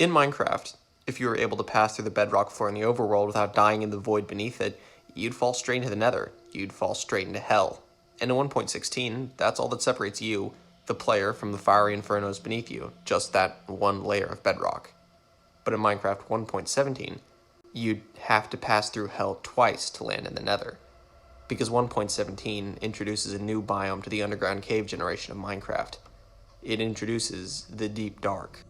In Minecraft, if you were able to pass through the bedrock floor in the overworld without dying in the void beneath it, you'd fall straight into the nether. You'd fall straight into hell. And in 1.16, that's all that separates you, the player, from the fiery infernos beneath you, just that one layer of bedrock. But in Minecraft 1.17, you'd have to pass through hell twice to land in the nether, because 1.17 introduces a new biome to the underground cave generation of Minecraft. It introduces the deep dark.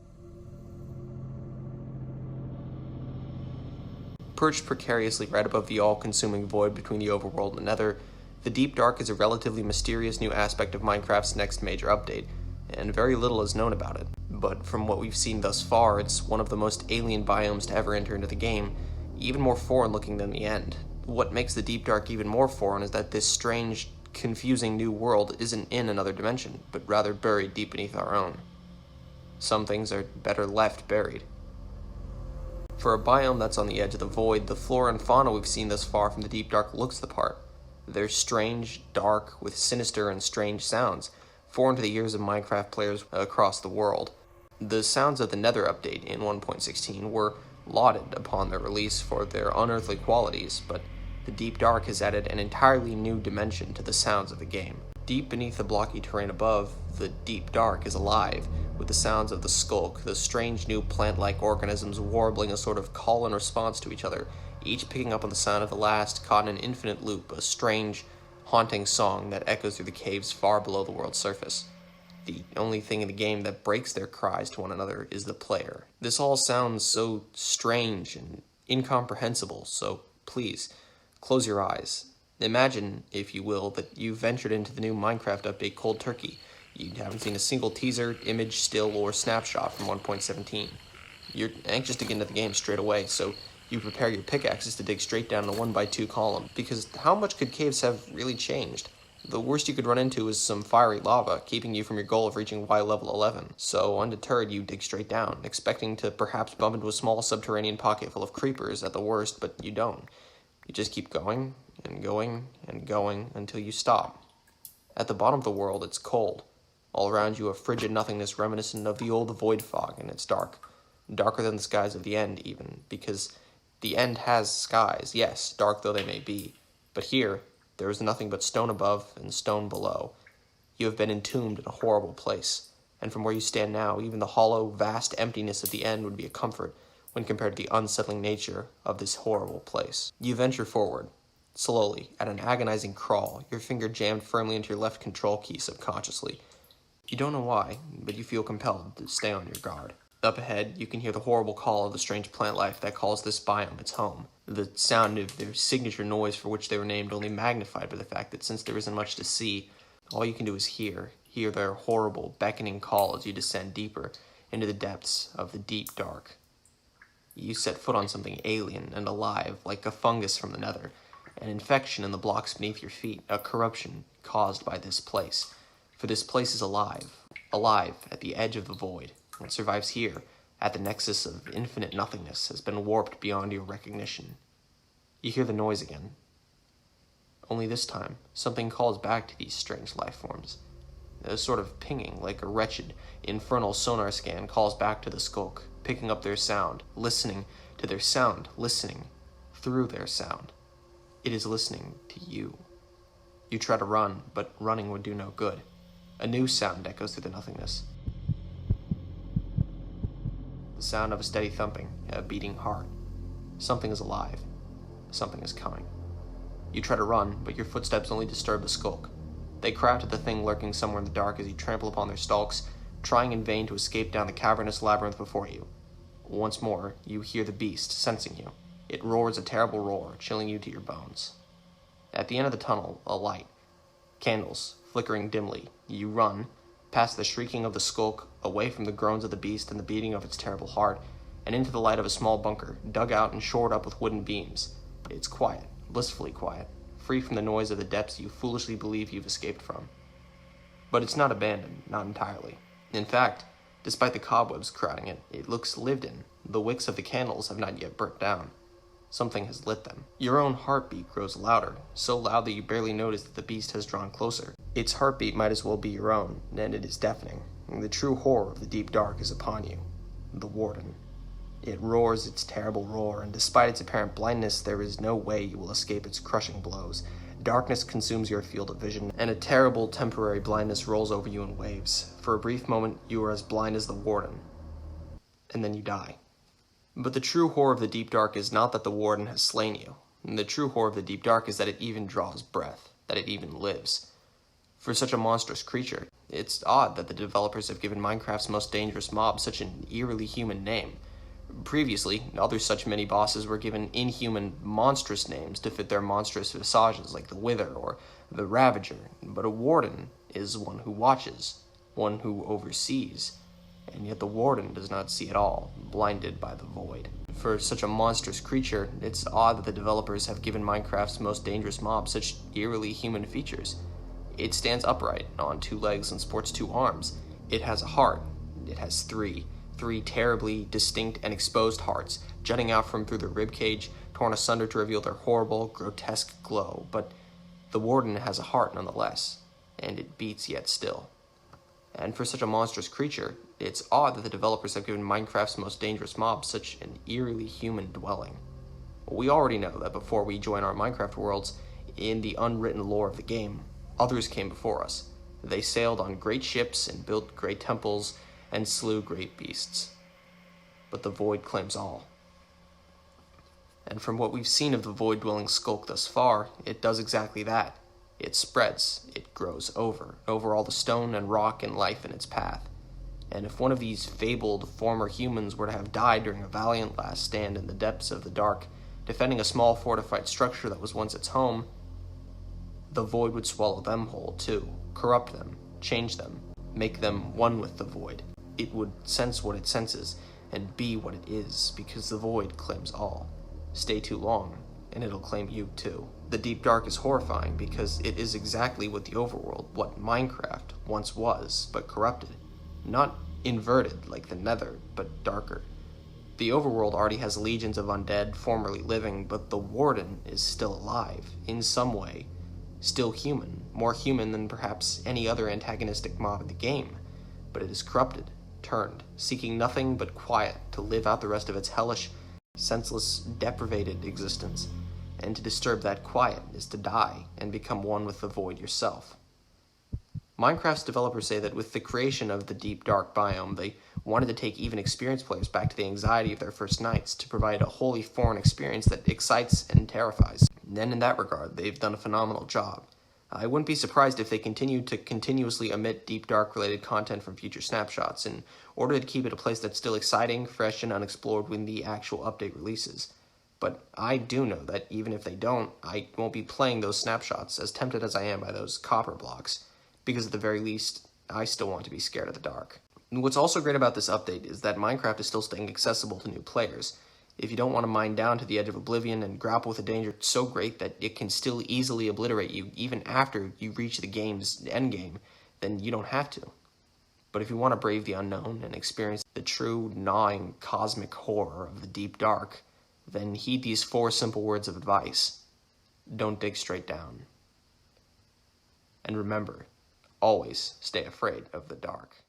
Perched precariously right above the all-consuming void between the overworld and the nether, the deep dark is a relatively mysterious new aspect of Minecraft's next major update, and very little is known about it. But from what we've seen thus far, it's one of the most alien biomes to ever enter into the game, even more foreign-looking than the end. What makes the deep dark even more foreign is that this strange, confusing new world isn't in another dimension, but rather buried deep beneath our own. Some things are better left buried. For a biome that's on the edge of the void, the flora and fauna we've seen thus far from the deep dark looks the part. They're strange, dark, with sinister and strange sounds, foreign to the ears of Minecraft players across the world. The sounds of the Nether update in 1.16 were lauded upon their release for their unearthly qualities, but the deep dark has added an entirely new dimension to the sounds of the game. Deep beneath the blocky terrain above, the deep dark is alive, with the sounds of the skulk, the strange new plant-like organisms warbling a sort of call and response to each other, each picking up on the sound of the last, caught in an infinite loop, a strange, haunting song that echoes through the caves far below the world's surface. The only thing in the game that breaks their cries to one another is the player. This all sounds so strange and incomprehensible, so please, close your eyes. Imagine, if you will, that you ventured into the new Minecraft update cold turkey. You haven't seen a single teaser, image, still, or snapshot from 1.17. You're anxious to get into the game straight away, so you prepare your pickaxes to dig straight down the 1x2 column, because how much could caves have really changed? The worst you could run into is some fiery lava, keeping you from your goal of reaching Y level 11. So, undeterred, you dig straight down, expecting to perhaps bump into a small subterranean pocket full of creepers at the worst, but you don't. You just keep going, and going, and going, until you stop. At the bottom of the world, it's cold. All around you, a frigid nothingness reminiscent of the old void fog, and it's dark. Darker than the skies of the end, even, because the end has skies, yes, dark though they may be. But here, there is nothing but stone above and stone below. You have been entombed in a horrible place, and from where you stand now, even the hollow, vast emptiness of the end would be a comfort when compared to the unsettling nature of this horrible place. You venture forward, slowly, at an agonizing crawl, your finger jammed firmly into your left control key subconsciously. You don't know why, but you feel compelled to stay on your guard. Up ahead, you can hear the horrible call of the strange plant life that calls this biome its home. The sound of their signature noise for which they were named only magnified by the fact that since there isn't much to see, all you can do is hear their horrible, beckoning call as you descend deeper into the depths of the deep dark. You set foot on something alien and alive, like a fungus from the nether, an infection in the blocks beneath your feet, a corruption caused by this place. For this place is alive at the edge of the void. What survives here, at the nexus of infinite nothingness, has been warped beyond your recognition. You hear the noise again. Only this time, something calls back to these strange life forms. A sort of pinging, like a wretched, infernal sonar scan calls back to the skulk, picking up their sound, listening to their sound, listening through their sound. It is listening to you. You try to run, but running would do no good. A new sound echoes through the nothingness. The sound of a steady thumping, a beating heart. Something is alive. Something is coming. You try to run, but your footsteps only disturb the skulk. They cry out to the thing lurking somewhere in the dark as you trample upon their stalks, trying in vain to escape down the cavernous labyrinth before you. Once more, you hear the beast, sensing you. It roars a terrible roar, chilling you to your bones. At the end of the tunnel, a light. Candles, flickering dimly. You run, past the shrieking of the skulk, away from the groans of the beast and the beating of its terrible heart, and into the light of a small bunker, dug out and shored up with wooden beams. It's quiet, blissfully quiet, free from the noise of the depths you foolishly believe you've escaped from. But it's not abandoned, not entirely. In fact, despite the cobwebs crowding it, it looks lived in. The wicks of the candles have not yet burnt down. Something has lit them. Your own heartbeat grows louder, so loud that you barely notice that the beast has drawn closer. Its heartbeat might as well be your own, and it is deafening. The true horror of the deep dark is upon you. The warden. It roars its terrible roar, and despite its apparent blindness, there is no way you will escape its crushing blows. Darkness consumes your field of vision, and a terrible temporary blindness rolls over you in waves. For a brief moment, you are as blind as the warden, and then you die. But the true horror of the deep dark is not that the warden has slain you. The true horror of the deep dark is that it even draws breath, that it even lives. For such a monstrous creature, it's odd that the developers have given Minecraft's most dangerous mob such an eerily human name. Previously, other such mini-bosses were given inhuman, monstrous names to fit their monstrous visages, like the Wither or the Ravager, but a warden is one who watches, one who oversees, and yet the warden does not see at all, blinded by the void. For such a monstrous creature, it's odd that the developers have given Minecraft's most dangerous mob such eerily human features. It stands upright, on 2 legs, and sports 2 arms. It has a heart. It has three terribly distinct and exposed hearts, jutting out from through their ribcage, torn asunder to reveal their horrible, grotesque glow. But the warden has a heart nonetheless, and it beats yet still. And for such a monstrous creature, it's odd that the developers have given Minecraft's most dangerous mob such an eerily human dwelling. We already know that before we join our Minecraft worlds, in the unwritten lore of the game, others came before us. They sailed on great ships and built great temples and slew great beasts. But the void claims all. And from what we've seen of the void-dwelling skulk thus far, it does exactly that. It spreads, it grows over all the stone and rock and life in its path. And if one of these fabled former humans were to have died during a valiant last stand in the depths of the dark, defending a small fortified structure that was once its home, the void would swallow them whole too, corrupt them, change them, make them one with the void. It would sense what it senses and be what it is, because the void claims all. Stay too long, and it'll claim you too. The deep dark is horrifying because it is exactly what the overworld, what Minecraft once was, but corrupted. Not inverted like the Nether, but darker. The overworld already has legions of undead formerly living, but the warden is still alive, in some way. Still human, more human than perhaps any other antagonistic mob in the game, but it is corrupted, turned, seeking nothing but quiet to live out the rest of its hellish, senseless, deprivated existence, and to disturb that quiet is to die and become one with the void yourself. Minecraft's developers say that with the creation of the deep dark biome, they wanted to take even experienced players back to the anxiety of their first nights to provide a wholly foreign experience that excites and terrifies. And in that regard, they've done a phenomenal job. I wouldn't be surprised if they continue to continuously omit deep dark related content from future snapshots in order to keep it a place that's still exciting, fresh, and unexplored when the actual update releases. But I do know that even if they don't, I won't be playing those snapshots, as tempted as I am by those copper blocks, because at the very least, I still want to be scared of the dark. And what's also great about this update is that Minecraft is still staying accessible to new players. If you don't want to mine down to the edge of oblivion and grapple with a danger so great that it can still easily obliterate you even after you reach the game's endgame, then you don't have to. But if you want to brave the unknown and experience the true, gnawing, cosmic horror of the deep dark, then heed these 4 simple words of advice. Don't dig straight down. And remember, always stay afraid of the dark.